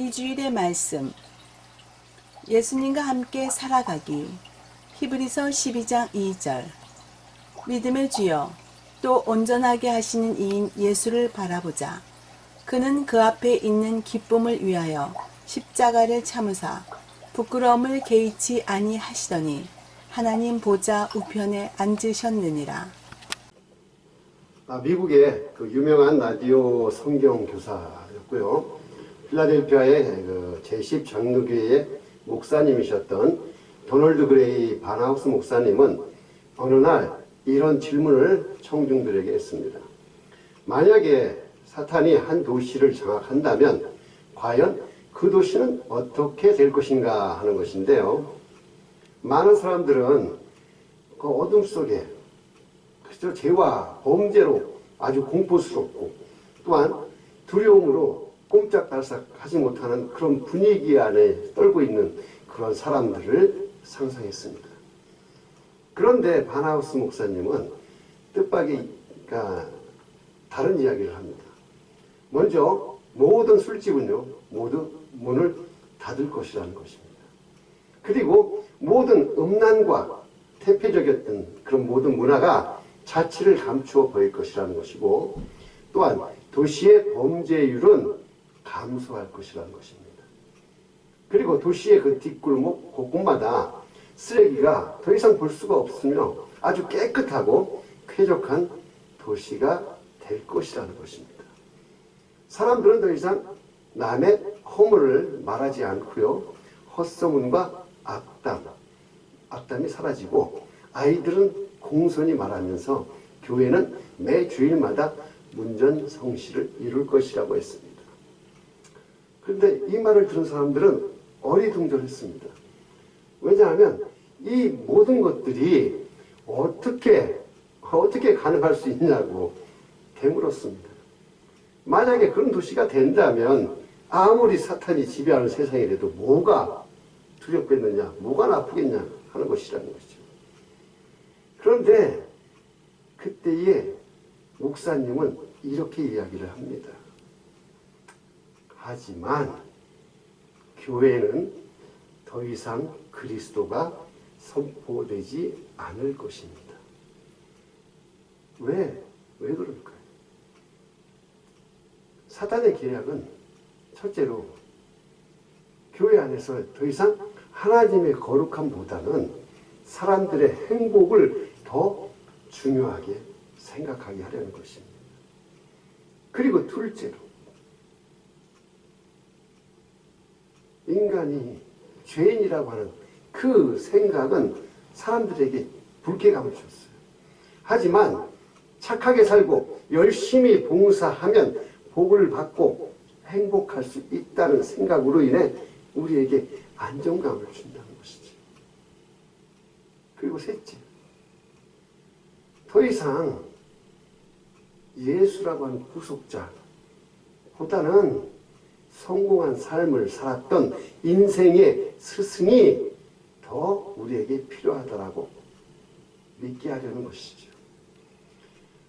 이 주일의 말씀, 예수님과 함께 살아가기. 히브리서 12장 2절. 믿음의 주여, 또 온전하게 하시는 이인 예수를 바라보자. 그는 그 앞에 있는 기쁨을 위하여 십자가를 참으사 부끄러움을 개의치 아니하시더니 하나님 보좌 우편에 앉으셨느니라. 미국의 그 유명한 라디오 성경 교사였고요. 필라델피아의 그 제10 장로교회의 목사님이셨던 도널드 그레이 바나우스 목사님은 어느 날 이런 질문을 청중들에게 했습니다. 만약에 사탄이 한 도시를 장악한다면 과연 그 도시는 어떻게 될 것인가 하는 것인데요. 많은 사람들은 그 어둠 속에 그저 죄와 범죄로 아주 공포스럽고 또한 두려움으로 꼼짝달싹 하지 못하는 그런 분위기 안에 떨고 있는 그런 사람들을 상상했습니다. 그런데 바나우스 목사님은 뜻밖이가 다른 이야기를 합니다. 먼저 모든 술집은요 모두 문을 닫을 것이라는 것입니다. 그리고 모든 음란과 태폐적이었던 그런 모든 문화가 자취를 감추어 버릴 것이라는 것이고, 또한 도시의 범죄율은 감소할 것이라는 것입니다. 그리고 도시의 그 뒷골목 곳곳마다 쓰레기가 더 이상 볼 수가 없으며 아주 깨끗하고 쾌적한 도시가 될 것이라는 것입니다. 사람들은 더 이상 남의 허물을 말하지 않고요, 헛소문과 악담이 사라지고 아이들은 공손히 말하면서 교회는 매 주일마다 문전성시를 이룰 것이라고 했습니다. 그런데 이 말을 들은 사람들은 어리둥절했습니다. 왜냐하면 이 모든 것들이 어떻게 가능할 수 있냐고 되물었습니다. 만약에 그런 도시가 된다면 아무리 사탄이 지배하는 세상이라도 뭐가 두렵겠느냐, 뭐가 나쁘겠냐 하는 것이라는 것이죠. 그런데 그때에 목사님은 이렇게 이야기를 합니다. 하지만 교회는 더 이상 그리스도가 선포되지 않을 것입니다. 왜 그럴까요? 사탄의 계략은 첫째로 교회 안에서 더 이상 하나님의 거룩함보다는 사람들의 행복을 더 중요하게 생각하게 하려는 것입니다. 그리고 둘째로 인간이 죄인이라고 하는 그 생각은 사람들에게 불쾌감을 줬어요. 하지만 착하게 살고 열심히 봉사하면 복을 받고 행복할 수 있다는 생각으로 인해 우리에게 안정감을 준다는 것이죠. 그리고 셋째, 더 이상 예수라고 하는 구속자보다는 성공한 삶을 살았던 인생의 스승이 더 우리에게 필요하다라고 믿게 하려는 것이죠.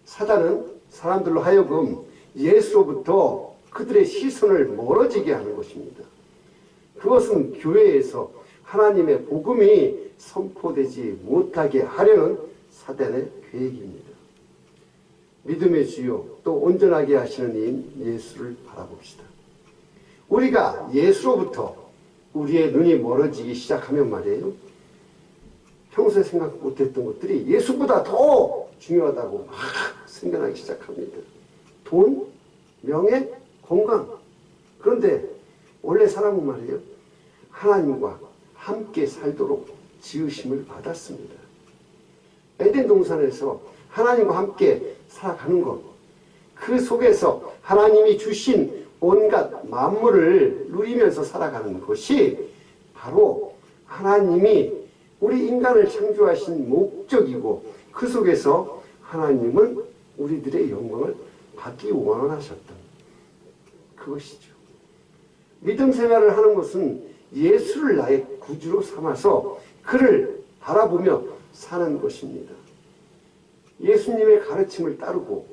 사단은 사람들로 하여금 예수로부터 그들의 시선을 멀어지게 하는 것입니다. 그것은 교회에서 하나님의 복음이 선포되지 못하게 하려는 사단의 계획입니다. 믿음의 주요 또 온전하게 하시는 이인 예수를 바라봅시다. 우리가 예수로부터 우리의 눈이 멀어지기 시작하면 말이에요, 평소에 생각 못했던 것들이 예수보다 더 중요하다고 막 생각하기 시작합니다. 돈, 명예, 건강. 그런데 원래 사람은 말이에요, 하나님과 함께 살도록 지으심을 받았습니다. 에덴 동산에서 하나님과 함께 살아가는 것, 그 속에서 하나님이 주신 온갖 만물을 누리면서 살아가는 것이 바로 하나님이 우리 인간을 창조하신 목적이고, 그 속에서 하나님은 우리들의 영광을 받기 원하셨던 그것이죠. 믿음 생활을 하는 것은 예수를 나의 구주로 삼아서 그를 바라보며 사는 것입니다. 예수님의 가르침을 따르고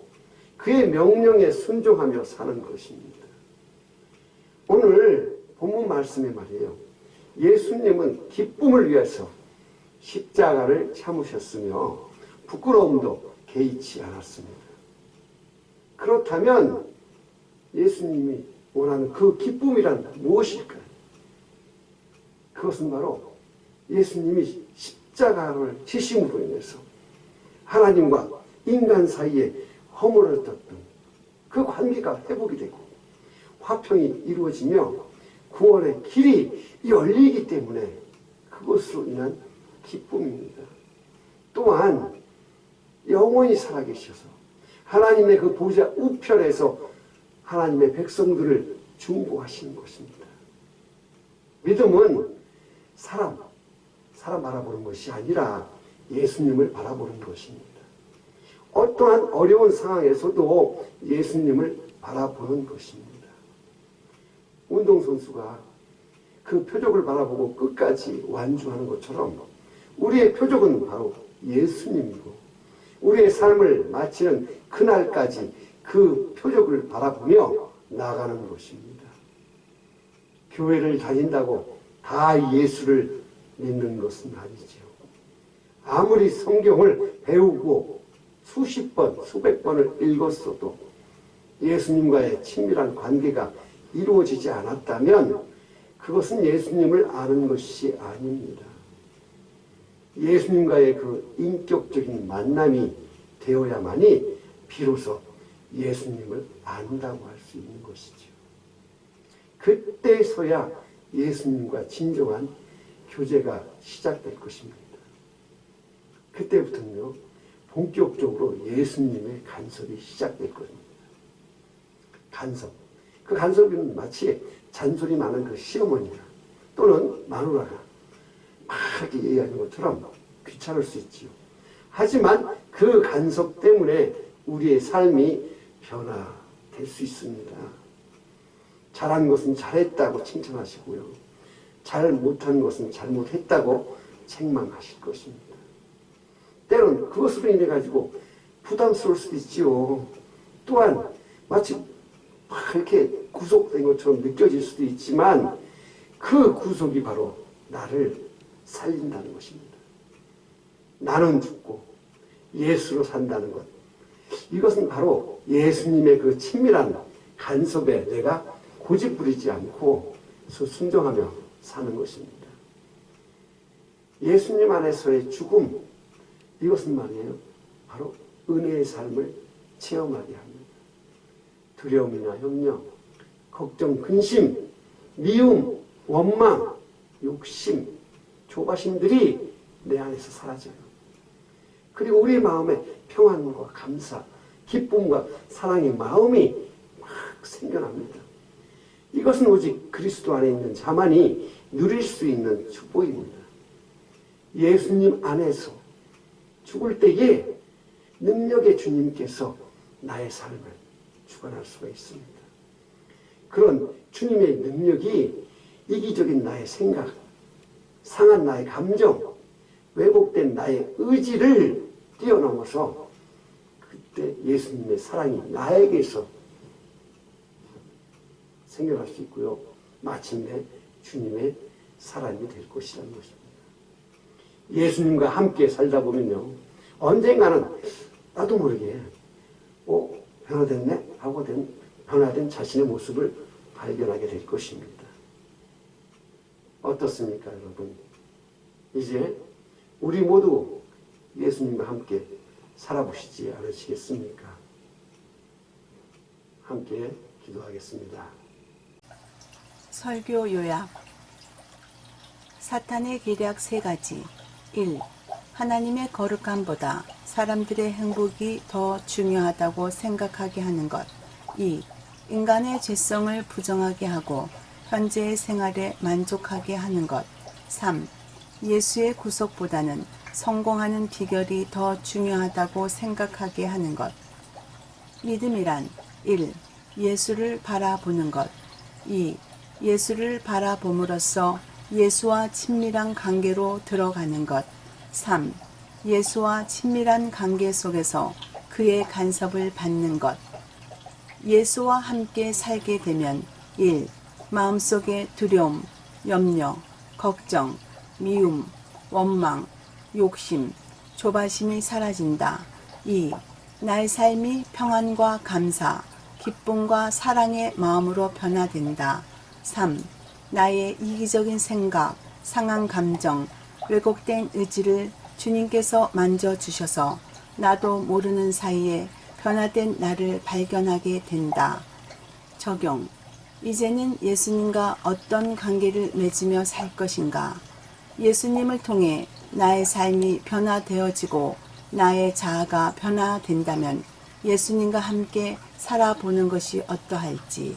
그의 명령에 순종하며 사는 것입니다. 오늘 본문 말씀에 말이에요. 예수님은 기쁨을 위해서 십자가를 참으셨으며 부끄러움도 개의치 않았습니다. 그렇다면 예수님이 원하는 그 기쁨이란 무엇일까요? 그것은 바로 예수님이 십자가를 지심으로 인해서 하나님과 인간 사이에 허물었던 그 관계가 회복이 되고 화평이 이루어지며 구원의 길이 열리기 때문에 그것으로 인한 기쁨입니다. 또한 영원히 살아계셔서 하나님의 그 보좌 우편에서 하나님의 백성들을 중보하시는 것입니다. 믿음은 사람 바라보는 것이 아니라 예수님을 바라보는 것입니다. 어떠한 어려운 상황에서도 예수님을 바라보는 것입니다. 운동선수가 그 표적을 바라보고 끝까지 완주하는 것처럼 우리의 표적은 바로 예수님이고 우리의 삶을 마치는 그날까지 그 표적을 바라보며 나아가는 것입니다. 교회를 다닌다고 다 예수를 믿는 것은 아니죠. 아무리 성경을 배우고 수십 번, 수백 번을 읽었어도 예수님과의 친밀한 관계가 이루어지지 않았다면 그것은 예수님을 아는 것이 아닙니다. 예수님과의 그 인격적인 만남이 되어야만이 비로소 예수님을 안다고 할 수 있는 것이죠. 그때서야 예수님과 진정한 교제가 시작될 것입니다. 그때부터는요, 본격적으로 예수님의 간섭이 시작될 겁니다. 간섭. 그 간섭은 마치 잔소리 많은 그 시어머니가 또는 마누라가 막 이렇게 얘기하는 것처럼 귀찮을 수 있지요. 하지만 그 간섭 때문에 우리의 삶이 변화될 수 있습니다. 잘한 것은 잘했다고 칭찬하시고요. 잘 못한 것은 잘못했다고 책망하실 것입니다. 때론 그것으로 인해 가지고 부담스러울 수도 있지요. 또한 마치 막 이렇게 구속된 것처럼 느껴질 수도 있지만 그 구속이 바로 나를 살린다는 것입니다. 나는 죽고 예수로 산다는 것. 이것은 바로 예수님의 그 친밀한 간섭에 내가 고집부리지 않고 순종하며 사는 것입니다. 예수님 안에서의 죽음, 이것은 말이에요. 바로 은혜의 삶을 체험하게 합니다. 두려움이나 염려, 걱정, 근심, 미움, 원망, 욕심, 조바심들이 내 안에서 사라져요. 그리고 우리 마음에 평안과 감사, 기쁨과 사랑의 마음이 막 생겨납니다. 이것은 오직 그리스도 안에 있는 자만이 누릴 수 있는 축복입니다. 예수님 안에서 죽을 때에 능력의 주님께서 나의 삶을 주관할 수가 있습니다. 그런 주님의 능력이 이기적인 나의 생각, 상한 나의 감정, 왜곡된 나의 의지를 뛰어넘어서 그때 예수님의 사랑이 나에게서 생겨날 수 있고요. 마침내 주님의 사랑이 될 것이라는 것입니다. 예수님과 함께 살다 보면요. 언젠가는 나도 모르게 변화됐네 하고 변화된 자신의 모습을 발견하게 될 것입니다. 어떻습니까, 여러분? 이제 우리 모두 예수님과 함께 살아보시지 않으시겠습니까? 함께 기도하겠습니다. 설교 요약. 사탄의 계략 3가지. 1. 하나님의 거룩함보다 사람들의 행복이 더 중요하다고 생각하게 하는 것. 2. 인간의 죄성을 부정하게 하고 현재의 생활에 만족하게 하는 것. 3. 예수의 구속보다는 성공하는 비결이 더 중요하다고 생각하게 하는 것. 믿음이란 1. 예수를 바라보는 것. 2. 예수를 바라봄으로써 예수와 친밀한 관계로 들어가는 것. 3. 예수와 친밀한 관계 속에서 그의 간섭을 받는 것. 예수와 함께 살게 되면 1. 마음속의 두려움, 염려, 걱정, 미움, 원망, 욕심, 조바심이 사라진다. 2. 나의 삶이 평안과 감사, 기쁨과 사랑의 마음으로 변화된다. 3. 나의 이기적인 생각, 상한 감정, 왜곡된 의지를 주님께서 만져주셔서 나도 모르는 사이에 변화된 나를 발견하게 된다. 적용. 이제는 예수님과 어떤 관계를 맺으며 살 것인가? 예수님을 통해 나의 삶이 변화되어지고 나의 자아가 변화된다면 예수님과 함께 살아보는 것이 어떠할지.